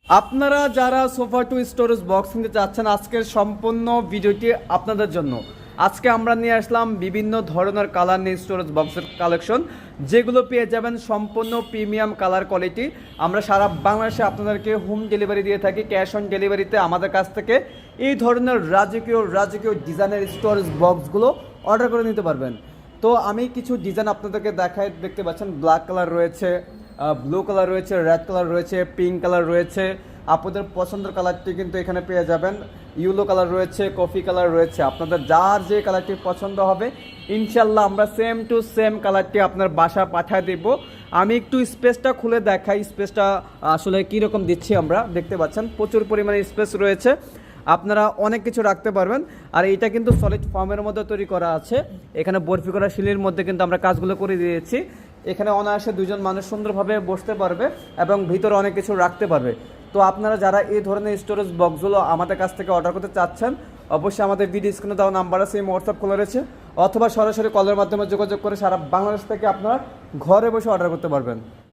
আপনারা যারা sofa two storage box নিতে চাচ্ছেন আজকের সম্পূর্ণ ভিডিওটি আপনাদের জন্য। আজকে আমরা নিয়ে আসলাম বিভিন্ন ধরনের কালার নিয়ে স্টোরেজ বক্সের কালেকশন, যেগুলো পেয়ে যাবেন সম্পূর্ণ প্রিমিয়াম কালার কোয়ালিটি। আমরা সারা বাংলাদেশে আপনাদেরকে হোম ডেলিভারি দিয়ে থাকি। ক্যাশ অন ডেলিভারিতে আমাদের কাছ থেকে এই ধরনের রাজকীয় ডিজাইনের স্টোরেজ বক্সগুলো অর্ডার করে নিতে পারবেন। তো আমি কিছু ডিজাইন আপনাদেরকে দেখাই। দেখতে পাচ্ছেন ব্ল্যাক কালার রয়েছে, ব্লু কালার রয়েছে, রেড কালার রয়েছে, পিঙ্ক কালার রয়েছে। আপনাদের পছন্দের কালারটি কিন্তু এখানে পেয়ে যাবেন। ইয়েলো কালার রয়েছে, কফি কালার রয়েছে। আপনাদের যার যে কালারটি পছন্দ হবে ইনশাল্লাহ আমরা সেম টু সেম কালারটি আপনার বাসা পাঠিয়ে দেব। আমি একটু স্পেসটা খুলে দেখাই, স্পেসটা আসলে কীরকম দিচ্ছি। আমরা দেখতে পাচ্ছেন প্রচুর পরিমাণে স্পেস রয়েছে, আপনারা অনেক কিছু রাখতে পারবেন। আর এইটা কিন্তু সলিড ফর্মের মধ্যে তৈরি করা আছে। এখানে বরফি করা শিলের মধ্যে কিন্তু আমরা কাজগুলো করে দিয়েছি। এখানে অনায়াসে দুজন মানুষ সুন্দরভাবে বসতে পারবে এবং ভিতরে অনেক কিছু রাখতে পারবে। তো আপনারা যারা এই ধরনের স্টোরেজ বক্সগুলো আমাদের কাছ থেকে অর্ডার করতে চাচ্ছেন, অবশ্যই আমাদের ভিডিও স্ক্রিনে দেওয়া নাম্বার আছে, এই হোয়াটসঅ্যাপ খোলা রয়েছে, অথবা সরাসরি কলের মাধ্যমে যোগাযোগ করে সারা বাংলাদেশ থেকে আপনারা ঘরে বসে অর্ডার করতে পারবেন।